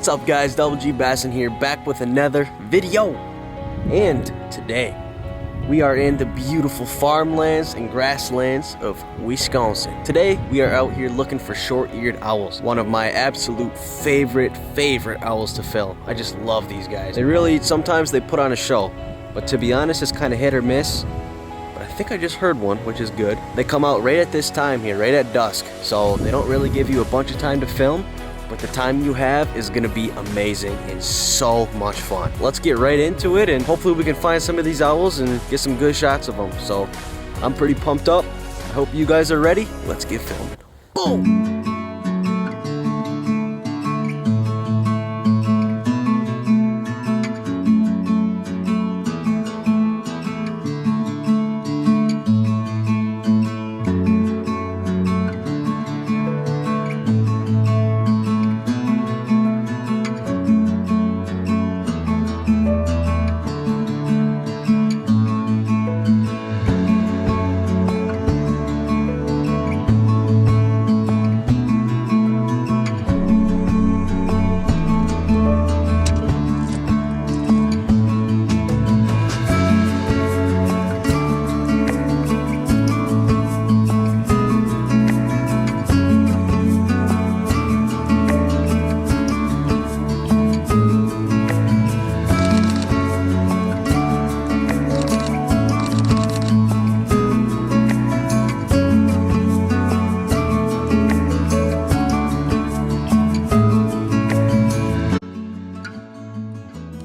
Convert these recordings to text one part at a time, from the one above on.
What's up guys, Double G Bassin here, back with another video. And today, we are in the beautiful farmlands and grasslands of Wisconsin. Today, we are out here looking for short-eared owls. One of my absolute favorite owls to film. I just love these guys. Sometimes they put on a show, but to be honest, it's kind of hit or miss. But I think I just heard one, which is good. They come out right at this time here, right at dusk. So they don't really give you a bunch of time to film, but the time you have is gonna be amazing and so much fun. Let's get right into it, and hopefully we can find some of these owls and get some good shots of them. So I'm pretty pumped up. I hope you guys are ready. Let's get filming. Boom!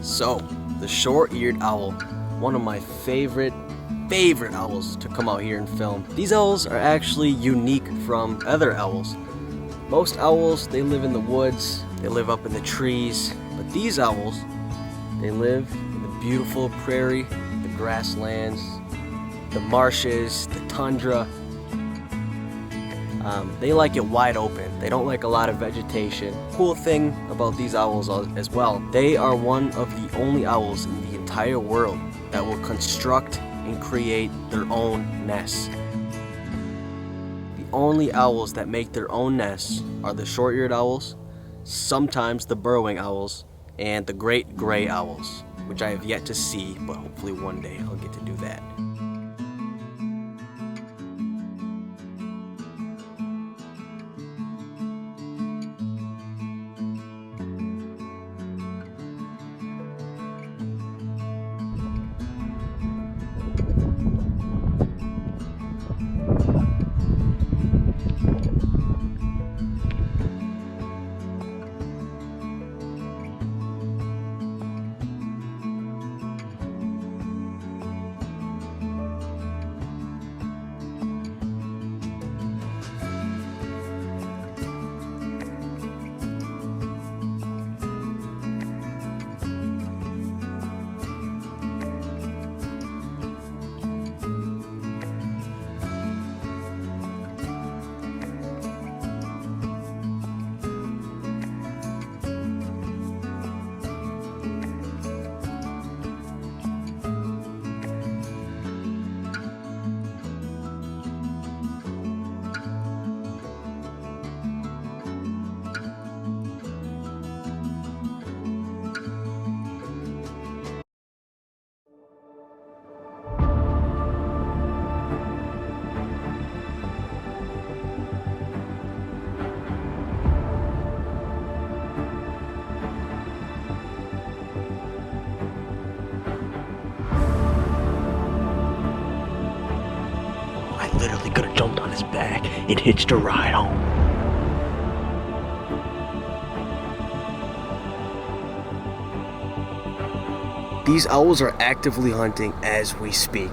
So, the short-eared owl, one of my favorite owls to come out here and film. These owls are actually unique from other owls. Most owls, they live in the woods, they live up in the trees, but these owls, they live in the beautiful prairie, the grasslands, the marshes, the tundra. They like it wide open. They don't like a lot of vegetation. Cool thing about these owls as well, they are one of the only owls in the entire world that will construct and create their own nests. The only owls that make their own nests are the short-eared owls, sometimes the burrowing owls, and the great gray owls, which I have yet to see, but hopefully one day I'll get to do that. I literally could have jumped on his back and hitched a ride home. These owls are actively hunting as we speak.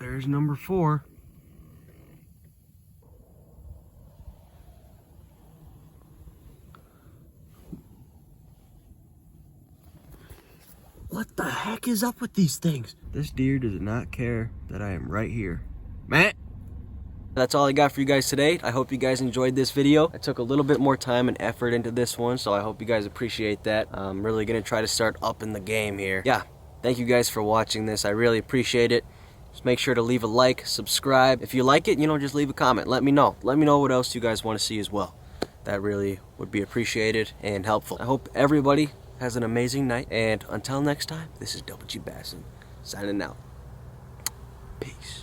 There's number 4. What the heck is up with these things? This deer does not care that I am right here. Matt! That's all I got for you guys today. I hope you guys enjoyed this video. I took a little bit more time and effort into this one, so I hope you guys appreciate that. I'm really gonna try to start up in the game here. Yeah, thank you guys for watching this. I really appreciate it. Just make sure to leave a like, subscribe. If you like it, just leave a comment. Let me know. Let me know what else you guys want to see as well. That really would be appreciated and helpful. I hope everybody has an amazing night, and until next time, this is Double G Bassin signing out. Peace.